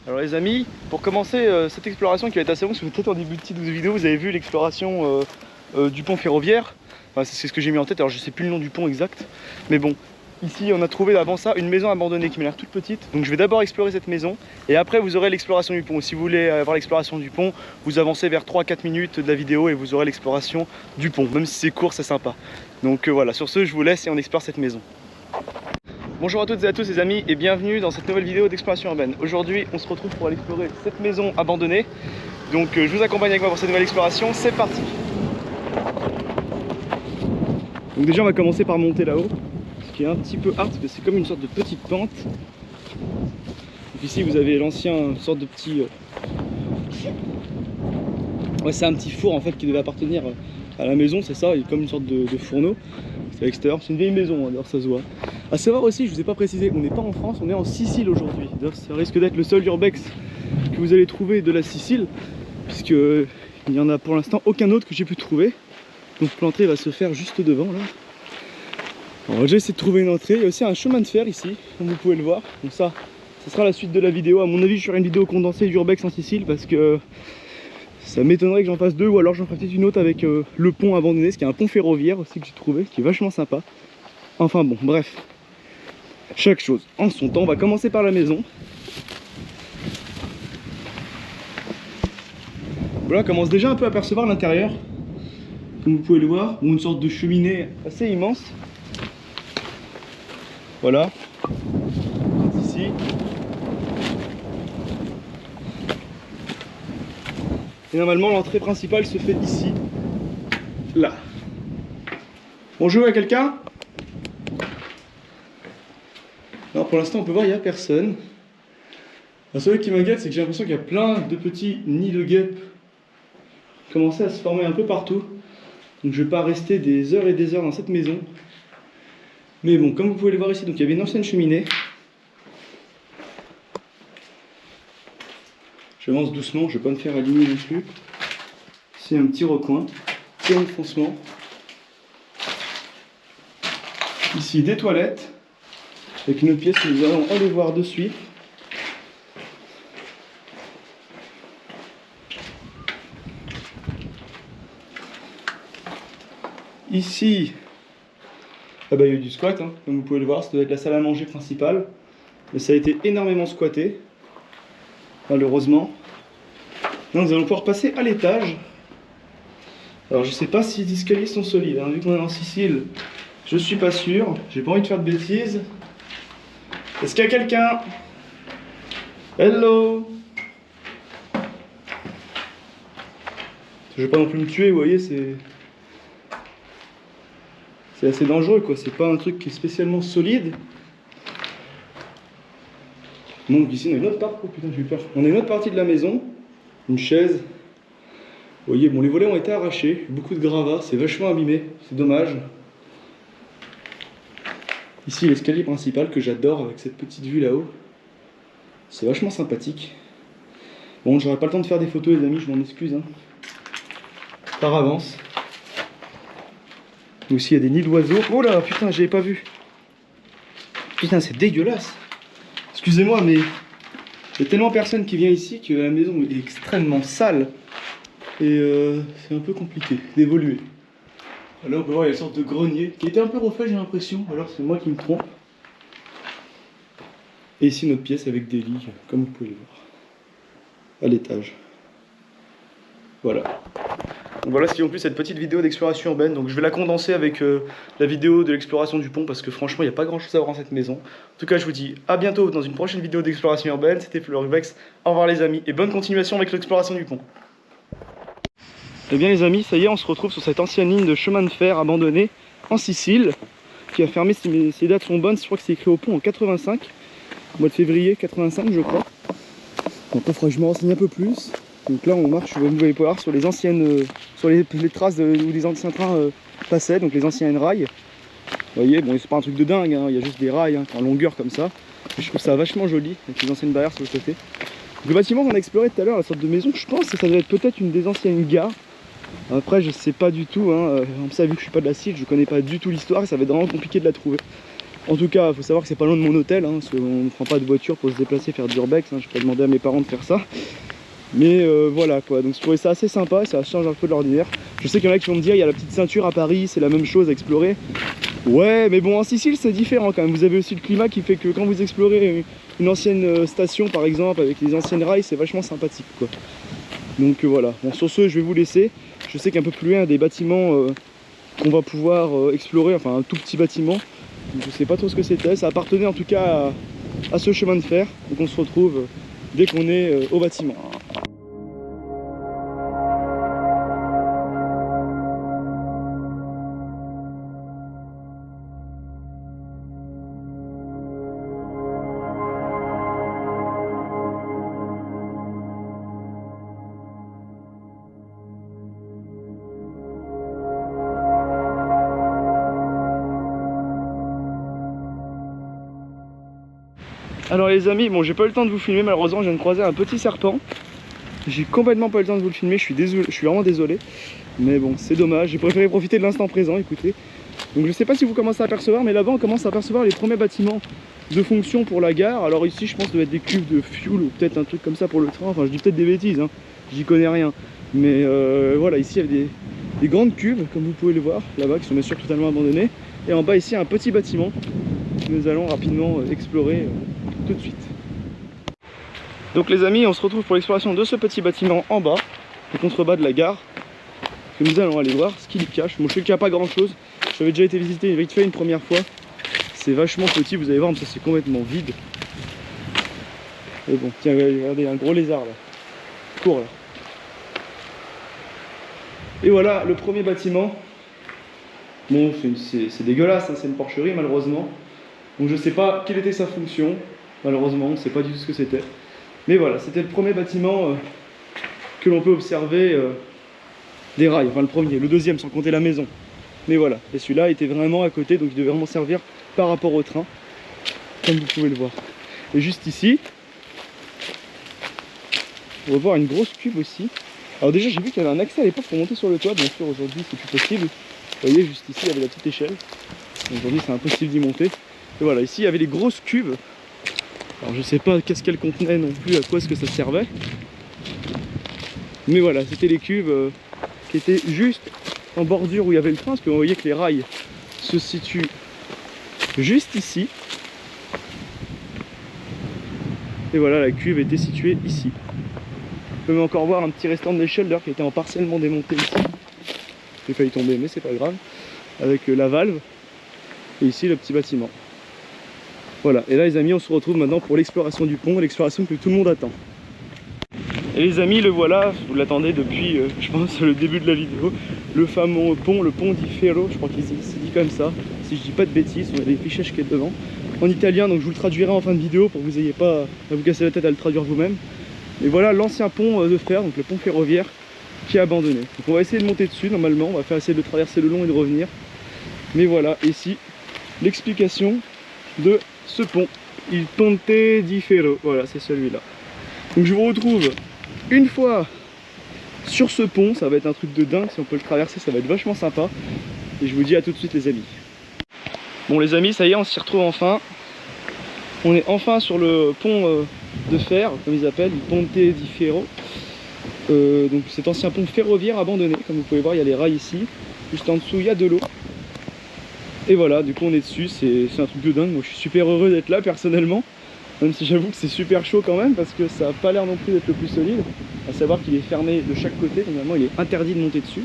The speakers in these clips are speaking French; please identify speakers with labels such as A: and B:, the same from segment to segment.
A: Alors les amis, pour commencer cette exploration qui va être assez longue, parce que peut-être en début de titre de vidéo vous avez vu l'exploration du pont ferroviaire. Enfin, c'est ce que j'ai mis en tête, alors je sais plus le nom du pont exact. Mais bon, ici on a trouvé avant ça une maison abandonnée qui m'a l'air toute petite. Donc je vais d'abord explorer cette maison et après vous aurez l'exploration du pont. Si vous voulez avoir l'exploration du pont, vous avancez vers 3-4 minutes de la vidéo et vous aurez l'exploration du pont. Même si c'est court, c'est sympa. Donc voilà, sur ce je vous laisse et on explore cette maison. Bonjour à toutes et à tous les amis et bienvenue dans cette nouvelle vidéo d'exploration urbaine. Aujourd'hui on se retrouve pour aller explorer cette maison abandonnée. Donc je vous accompagne avec moi pour cette nouvelle exploration, c'est parti. Donc déjà on va commencer par monter là-haut, ce qui est un petit peu hard parce que c'est comme une sorte de petite pente. Donc ici vous avez l'ancien sorte de petit... Ouais, c'est un petit four en fait qui devait appartenir à la maison, c'est ça, il est comme une sorte de fourneau. C'est à l'extérieur, c'est une vieille maison, hein, d'ailleurs ça se voit. A savoir aussi, je vous ai pas précisé, on n'est pas en France, on est en Sicile aujourd'hui. D'ailleurs ça risque d'être le seul urbex que vous allez trouver de la Sicile, puisque il n'y en a pour l'instant aucun autre que j'ai pu trouver. Donc l'entrée va se faire juste devant là. Alors j'ai essayé de trouver une entrée, il y a aussi un chemin de fer ici, comme vous pouvez le voir. Donc ça sera la suite de la vidéo. À mon avis je ferai une vidéo condensée d'urbex en Sicile parce que ça m'étonnerait que j'en fasse deux, ou alors j'en ferai peut-être une autre avec le pont abandonné, ce qui est un pont ferroviaire aussi que j'ai trouvé, qui est vachement sympa. Enfin bon, bref. Chaque chose en son temps, on va commencer par la maison. Voilà, on commence déjà un peu à apercevoir l'intérieur. Comme vous pouvez le voir, une sorte de cheminée assez immense. Voilà. Ici. Et normalement l'entrée principale se fait ici. Là. Bonjour, à quelqu'un? Alors pour l'instant on peut voir il n'y a personne. Le seul qui m'inquiète c'est que j'ai l'impression qu'il y a plein de petits nids de guêpes qui commencent à se former un peu partout. Donc je ne vais pas rester des heures et des heures dans cette maison. Mais bon, comme vous pouvez le voir ici, donc il y avait une ancienne cheminée. J'avance doucement, je ne vais pas me faire aligner non plus. C'est un petit recoin, petit enfoncement. Ici des toilettes, avec une autre pièce que nous allons aller voir de suite. Ici, ah bah, il y a eu du squat, hein, comme vous pouvez le voir, ça doit être la salle à manger principale. Mais ça a été énormément squatté, malheureusement. Là, nous allons pouvoir passer à l'étage. Alors je sais pas si les escaliers sont solides, hein, vu qu'on est en Sicile, je suis pas sûr, j'ai pas envie de faire de bêtises. Est-ce qu'il y a quelqu'un? Hello? Je vais pas non plus me tuer, vous voyez, c'est assez dangereux quoi, c'est pas un truc qui est spécialement solide. Donc ici on a une autre partie, oh putain j'ai eu peur. On a une autre partie de la maison, une chaise. Vous voyez, bon les volets ont été arrachés, beaucoup de gravats, c'est vachement abîmé, c'est dommage. Ici l'escalier principal que j'adore avec cette petite vue là-haut. C'est vachement sympathique. Bon, j'aurai pas le temps de faire des photos les amis, je m'en excuse hein, par avance. Aussi il y a des nids d'oiseaux. Oh là putain, j'avais pas vu. Putain, c'est dégueulasse. Excusez-moi, mais il y a tellement personne qui vient ici que la maison est extrêmement sale. Et c'est un peu compliqué d'évoluer. Là on peut voir il y a une sorte de grenier qui était un peu refait j'ai l'impression, alors c'est moi qui me trompe. Et ici notre pièce avec des lits, comme vous pouvez le voir, à l'étage. Voilà. Donc voilà ce qui conclut cette petite vidéo d'exploration urbaine. Donc je vais la condenser avec la vidéo de l'exploration du pont parce que franchement il n'y a pas grand chose à voir dans cette maison. En tout cas je vous dis à bientôt dans une prochaine vidéo d'exploration urbaine. C'était Fleurubex. Au revoir les amis et bonne continuation avec l'exploration du pont. Eh bien les amis, ça y est, on se retrouve sur cette ancienne ligne de chemin de fer abandonnée en Sicile, qui a fermé, si ces dates sont bonnes, je crois que c'est écrit au pont en 85, au mois de février 85 je crois. Donc il faudra que je me renseigne un peu plus. Donc là on marche, vous pouvez voir, sur les anciennes, sur les traces où les anciens trains passaient, donc les anciens rails. Vous voyez, bon c'est pas un truc de dingue, hein, il y a juste des rails hein, en longueur comme ça. Mais je trouve ça vachement joli, avec les anciennes barrières sur le côté. Donc, le bâtiment qu'on a exploré tout à l'heure, la sorte de maison, je pense que ça doit être peut-être une des anciennes gares. Après je sais pas du tout, hein. Ça vu que je suis pas de la Sicile, je connais pas du tout l'histoire et ça va être vraiment compliqué de la trouver. En tout cas, il faut savoir que c'est pas loin de mon hôtel, hein, parce qu'on ne prend pas de voiture pour se déplacer, faire du urbex, hein, je peux demander à mes parents de faire ça. Mais voilà quoi, donc je trouvais ça assez sympa, ça change un peu de l'ordinaire. Je sais qu'il y en a qui vont me dire, il y a la petite ceinture à Paris, c'est la même chose à explorer. Ouais, mais bon, en Sicile c'est différent quand même, vous avez aussi le climat qui fait que quand vous explorez une ancienne station par exemple, avec les anciennes rails, c'est vachement sympathique quoi. Donc voilà, bon sur ce je vais vous laisser. Je sais qu'un peu plus loin il y a des bâtiments qu'on va pouvoir explorer, enfin un tout petit bâtiment. Je sais pas trop ce que c'était, ça appartenait en tout cas à ce chemin de fer. Donc on se retrouve dès qu'on est au bâtiment. Alors les amis, bon j'ai pas eu le temps de vous filmer malheureusement, je viens de croiser un petit serpent. J'ai complètement pas eu le temps de vous le filmer, je suis désolé, je suis vraiment désolé. Mais bon, c'est dommage, j'ai préféré profiter de l'instant présent, écoutez. Donc je sais pas si vous commencez à apercevoir, mais là-bas on commence à apercevoir les premiers bâtiments de fonction pour la gare. Alors ici je pense que ça doit être des cuves de fuel ou peut-être un truc comme ça pour le train. Enfin je dis peut-être des bêtises, hein. J'y connais rien. Mais voilà, ici il y a des grandes cuves, comme vous pouvez le voir, là-bas, qui sont bien sûr totalement abandonnées. Et en bas ici un petit bâtiment que nous allons rapidement explorer tout de suite. Donc les amis, on se retrouve pour l'exploration de ce petit bâtiment en bas, au contrebas de la gare, que nous allons aller voir ce qu'il y cache. Bon, je sais qu'il n'y a pas grand chose, j'avais déjà été visiter vite fait une première fois. C'est vachement petit, vous allez voir, mais ça c'est complètement vide. Et bon, tiens, regardez, un gros lézard là, court là. Et voilà le premier bâtiment. Bon, c'est dégueulasse, hein, c'est une porcherie malheureusement. Donc je sais pas quelle était sa fonction, malheureusement, on ne sait pas du tout ce que c'était. Mais voilà, c'était le premier bâtiment que l'on peut observer des rails, enfin le premier, le deuxième sans compter la maison. Mais voilà, et celui-là était vraiment à côté, donc il devait vraiment servir par rapport au train, comme vous pouvez le voir. Et juste ici, on va voir une grosse cuve aussi. Alors déjà j'ai vu qu'il y avait un accès à l'époque pour monter sur le toit, bien sûr aujourd'hui c'est plus possible. Vous voyez juste ici il y avait la petite échelle, aujourd'hui c'est impossible d'y monter. Et voilà, ici il y avait les grosses cuves. Alors je sais pas qu'est-ce qu'elles contenaient non plus, à quoi est-ce que ça servait. Mais voilà, c'était les cuves qui étaient juste en bordure où il y avait le train, parce que vous voyez que les rails se situent juste ici. Et voilà, la cuve était située ici. Vous pouvez encore voir un petit restant d'échelle d'ailleurs qui était en partiellement démonté ici. J'ai failli tomber mais c'est pas grave. Avec la valve. Et ici le petit bâtiment. Voilà, et là les amis on se retrouve maintenant pour l'exploration du pont, l'exploration que tout le monde attend. Et les amis, le voilà, vous l'attendez depuis je pense le début de la vidéo. Le fameux pont, le pont di Ferro, je crois qu'il s'est dit comme ça. Si je dis pas de bêtises, on a des fichettes qui est devant. En italien, donc je vous le traduirai en fin de vidéo pour que vous n'ayez pas à vous casser la tête à le traduire vous-même. Et voilà l'ancien pont de fer, donc le pont ferroviaire qui est abandonné. Donc on va essayer de monter dessus normalement, on va faire essayer de traverser le long et de revenir. Mais voilà, ici, l'explication de ce pont. Il Ponte di Ferro, voilà c'est celui-là. Donc je vous retrouve une fois sur ce pont, ça va être un truc de dingue, si on peut le traverser ça va être vachement sympa. Et je vous dis à tout de suite les amis. Bon les amis, ça y est, on s'y retrouve enfin. On est enfin sur le pont de fer, comme ils appellent, le Ponte di Ferro. Donc cet ancien pont ferroviaire abandonné, comme vous pouvez voir, il y a les rails ici. Juste en dessous, il y a de l'eau. Et voilà, du coup on est dessus, c'est un truc de dingue. Moi je suis super heureux d'être là personnellement. Même si j'avoue que c'est super chaud quand même, parce que ça n'a pas l'air non plus d'être le plus solide. À savoir qu'il est fermé de chaque côté, normalement il est interdit de monter dessus.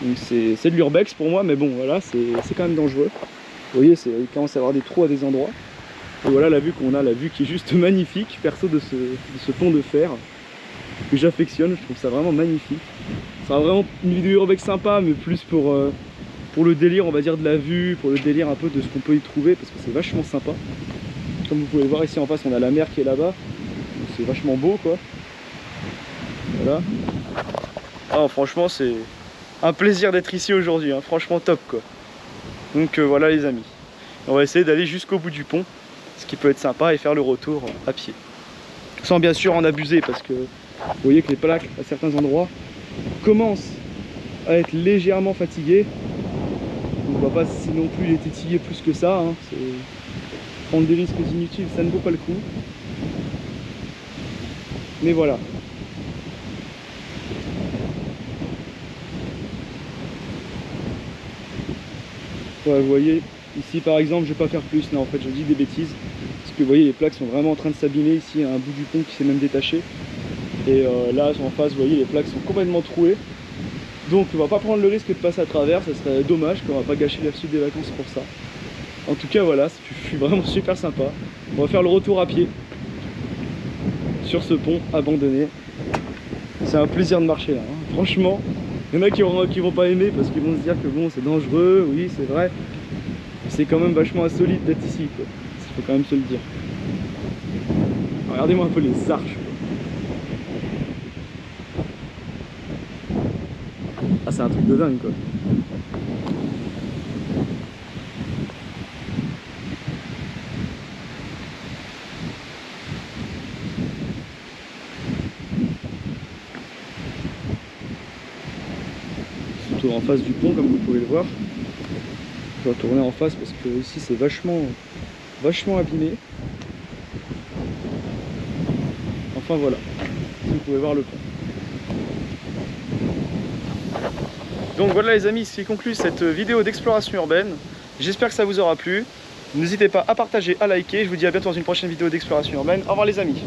A: Donc c'est de l'urbex pour moi, mais bon voilà, c'est quand même dangereux. Vous voyez, il commence à y avoir des trous à des endroits. Et voilà la vue qu'on a, la vue qui est juste magnifique, perso de ce pont de fer, que j'affectionne, je trouve ça vraiment magnifique. Ça sera vraiment une vidéo urbex sympa, mais plus pour le délire on va dire de la vue, pour le délire un peu de ce qu'on peut y trouver, parce que c'est vachement sympa. Comme vous pouvez voir ici en face on a la mer qui est là-bas, c'est vachement beau quoi. Voilà. Ah, franchement c'est un plaisir d'être ici aujourd'hui, hein. Franchement top quoi. Donc voilà les amis, on va essayer d'aller jusqu'au bout du pont, ce qui peut être sympa, et faire le retour à pied. Sans bien sûr en abuser, parce que vous voyez que les plaques à certains endroits commencent à être légèrement fatiguées. On va pas non plus les tétiller plus que ça, hein. Prendre des risques inutiles, ça ne vaut pas le coup. Mais voilà. Ouais, vous voyez, ici par exemple, je vais pas faire plus. Non, en fait, je dis des bêtises. Parce que vous voyez, les plaques sont vraiment en train de s'abîmer. Ici, il y a un bout du pont qui s'est même détaché. Et là, en face, vous voyez, les plaques sont complètement trouées. Donc, on va pas prendre le risque de passer à travers. Ça serait dommage qu'on va pas gâcher la suite des vacances pour ça. En tout cas, voilà, je suis vraiment super sympa. On va faire le retour à pied sur ce pont abandonné. C'est un plaisir de marcher là, hein. Franchement, il y en a qui vont pas aimer parce qu'ils vont se dire que bon, c'est dangereux, oui, c'est vrai. C'est quand même vachement insolite d'être ici, quoi. Il faut quand même se le dire. Regardez-moi un peu les arches, quoi. Ah, c'est un truc de dingue, quoi. En face du pont, comme vous pouvez le voir. Je vais retourner en face parce que ici c'est vachement abîmé. Enfin voilà, si vous pouvez voir le pont. Donc voilà les amis, ce qui conclut cette vidéo d'exploration urbaine. J'espère que ça vous aura plu. N'hésitez pas à partager, à liker. Je vous dis à bientôt dans une prochaine vidéo d'exploration urbaine. Au revoir les amis.